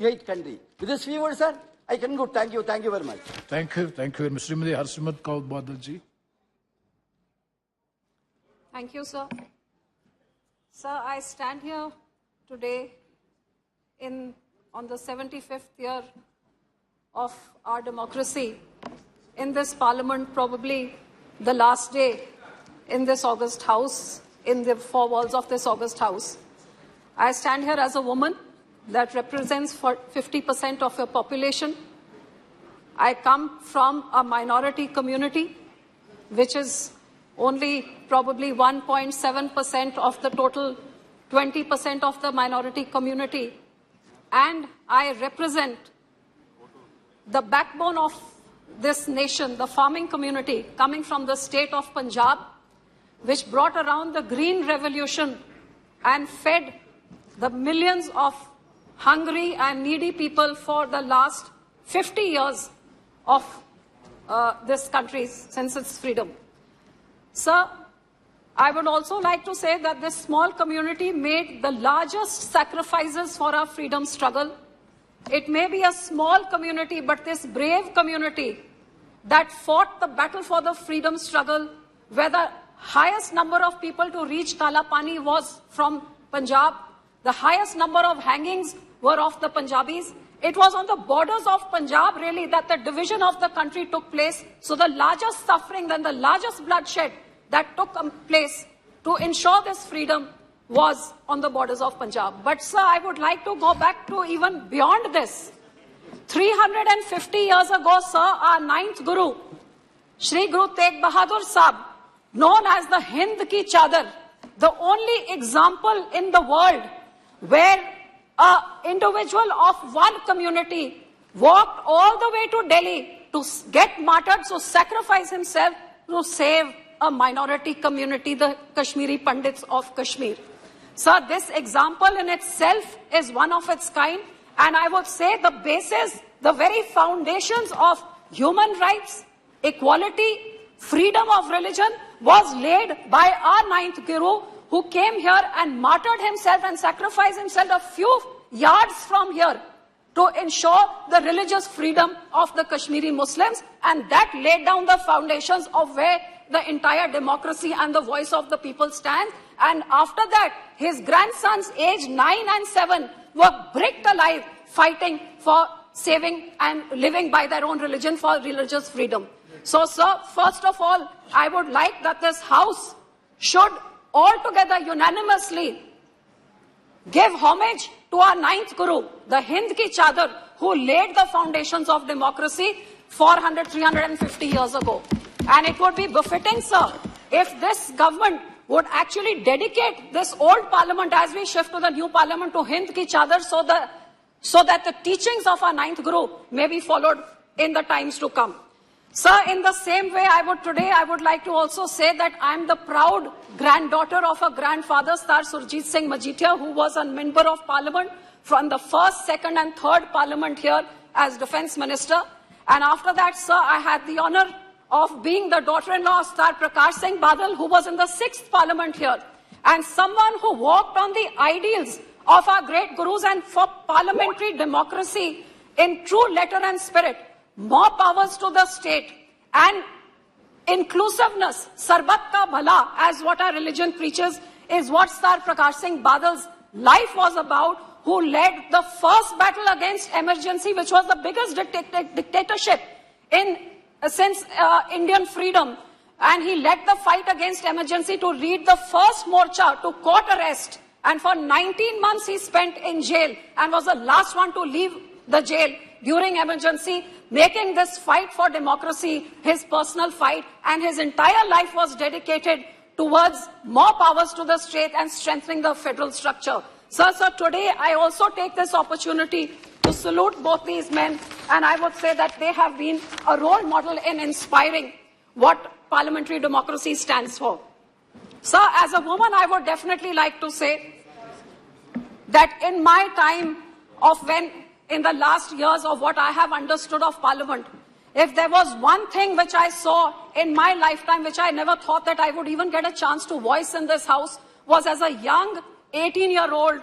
great country. With this few words, sir, I can go. Thank you very much. Thank you, Mr. Harsimrat Kaur Badal ji. Thank you, sir. Sir, I stand here today on the 75th year of our democracy in this parliament, probably the last day in this August House, in the four walls of this August House. I stand here as a woman that represents 50% of your population. I come from a minority community, which is only probably 1.7% of the total 20% of the minority community. And I represent the backbone of this nation, the farming community, coming from the state of Punjab, which brought around the Green Revolution and fed the millions of hungry and needy people for the last 50 years of this country since its freedom. Sir, I would also like to say that this small community made the largest sacrifices for our freedom struggle. It may be a small community, but this brave community that fought the battle for the freedom struggle, where the highest number of people to reach Kala Pani was from Punjab, the highest number of hangings were of the Punjabis. It was on the borders of Punjab, really, that the division of the country took place. So the largest suffering and the largest bloodshed that took place to ensure this freedom was on the borders of Punjab. But, sir, I would like to go back to even beyond this. 350 years ago, sir, our ninth Guru, Shri Guru Tegh Bahadur Sahib, known as the Hind Ki Chadar, the only example in the world where an individual of one community walked all the way to Delhi to get martyred, to sacrifice himself to save a minority community, the Kashmiri Pandits of Kashmir. Sir, this example in itself is one of its kind, and I would say the basis, the very foundations of human rights, equality, freedom of religion was laid by our ninth Guru, who came here and martyred himself and sacrificed himself a few yards from here to ensure the religious freedom of the Kashmiri Muslims, and that laid down the foundations of where the entire democracy and the voice of the people stand. And after that, his grandsons, aged 9 and 7, were bricked alive, fighting for saving and living by their own religion for religious freedom. So, sir, first of all, I would like that this House should altogether unanimously give homage to our ninth Guru, the Hind Ki Chadar, who laid the foundations of democracy 350 years ago. And it would be befitting, sir, if this government would actually dedicate this old parliament as we shift to the new parliament to Hind Ki Chadar, so that the teachings of our ninth Guru may be followed in the times to come. Sir, in the same way, I would like to also say that I am the proud granddaughter of a grandfather, Sir Surjit Singh Majithia, who was a member of parliament from the first, second and third parliament here as defence minister. And after that, sir, I had the honour of being the daughter-in-law of Sir Prakash Singh Badal, who was in the 6th parliament here, and someone who walked on the ideals of our great gurus and for parliamentary democracy in true letter and spirit. More powers to the state and inclusiveness, sarbat ka bhala, as what our religion preaches, is what Sir Prakash Singh Badal's life was about, who led the first battle against emergency, which was the biggest dictatorship since Indian freedom. And he led the fight against emergency to lead the first morcha to court arrest. And for 19 months he spent in jail and was the last one to leave the jail during emergency, making this fight for democracy his personal fight, and his entire life was dedicated towards more powers to the state and strengthening the federal structure. Sir, today I also take this opportunity to salute both these men, and I would say that they have been a role model in inspiring what parliamentary democracy stands for. Sir, as a woman, I would definitely like to say that in my time of in the last years of what I have understood of Parliament, if there was one thing which I saw in my lifetime, which I never thought that I would even get a chance to voice in this House, was as a young 18-year-old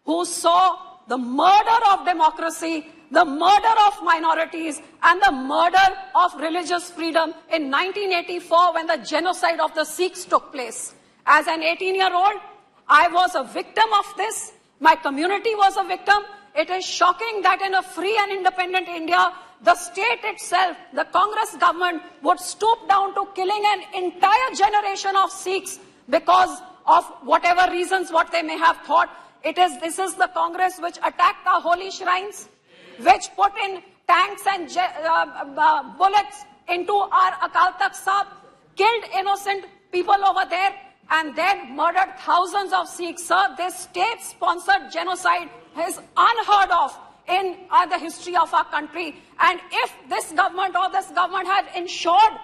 who saw the murder of democracy, the murder of minorities, and the murder of religious freedom in 1984 when the genocide of the Sikhs took place. As an 18-year-old, I was a victim of this. My community was a victim. It is shocking that in a free and independent India, the state itself, the Congress government, would stoop down to killing an entire generation of Sikhs because of whatever reasons, what they may have thought. This is the Congress which attacked our holy shrines, which put in tanks and bullets into our Akal Takht Sahib, killed innocent people over there, and then murdered thousands of Sikhs. Sir, this state-sponsored genocide is unheard of in the history of our country. And if this government had ensured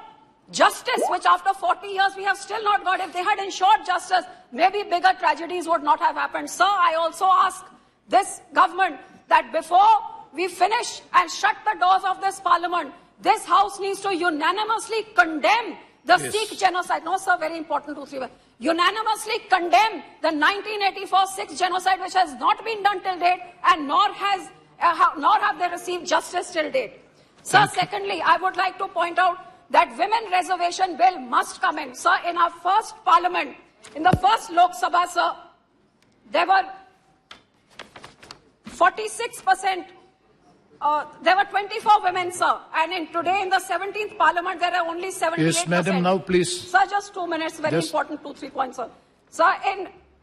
justice, which after 40 years we have still not got, if they had ensured justice, maybe bigger tragedies would not have happened. Sir, I also ask this government that before we finish and shut the doors of this parliament, this house needs to unanimously condemn the Sikh genocide. No, sir, very important, 2, 3 words. Unanimously condemn the 1984 Sikh genocide, which has not been done till date, and nor have they received justice till date. Sir, secondly, I would like to point out that women reservation bill must come in. Sir, in our first parliament, in the first Lok Sabha, sir, there were 46%, there were 24 women, sir. And today in the 17th parliament, there are only 78%. Yes, madam, now please. Sir, just 2 minutes, very important, 2, 3 points, sir. Sir,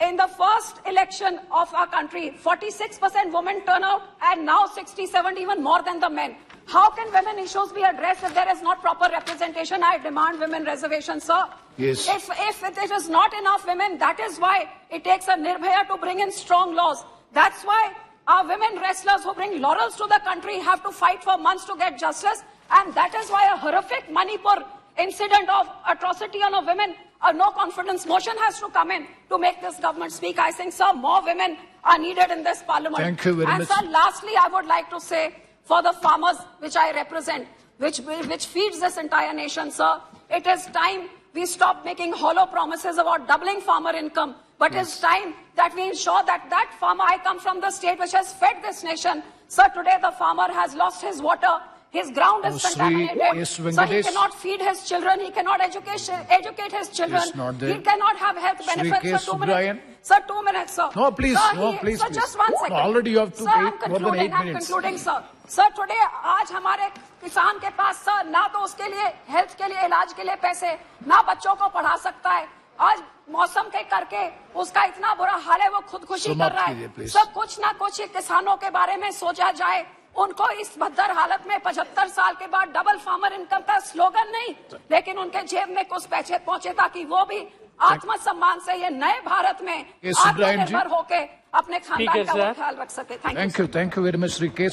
in the first election of our country, 46% women turnout, and now 67, even more than the men. How can women issues be addressed if there is not proper representation? I demand women reservation, sir. Yes. If it is not enough women, that is why it takes a Nirbhaya to bring in strong laws. That's why our women wrestlers who bring laurels to the country have to fight for months to get justice. And that is why a horrific Manipur incident of atrocity on a women, a no confidence motion has to come in to make this government speak. I think, sir, more women are needed in this parliament. Thank you very much. And sir, lastly, I would like to say, for the farmers which I represent, which feeds this entire nation, sir, it is time we stop making hollow promises about doubling farmer income. But it's time that we ensure that that farmer, I come from the state which has fed this nation. Sir, today the farmer has lost his water. His ground is contaminated. So he cannot feed his children. He cannot educate his children. He cannot have health benefits. Sir, 2 minutes. Sir, 2 minutes, sir. No, please. Sir, no, please. Sir, just 1 second. No, already you have to take more than 8 minutes. I'm concluding, sir. Sir, today, आज हमारे किसान के पास, sir, ना तो उसके लिए health के लिए इलाज के लिए पैसे, ना बच्चों को पढ़ा सकता है. आज मौसम के करके उसका इतना बुरा हाल है, वो खुदकुशी कर रहा है. सब कुछ ना कुछ किसानों के बारे में सोचा जाए. उनको इस भद्दर हालत में 75 साल के बाद डबल फार्मर इनकम का स्लोगन नहीं, लेकिन उनके जेब में कुछ पैसे पहुंचे ताकि वो भी आत्मसम्मान से ये नए भारत में आत्मनिर्भर होके अपने खानदान का ख्याल रख सके. Thank you very much, Sri K.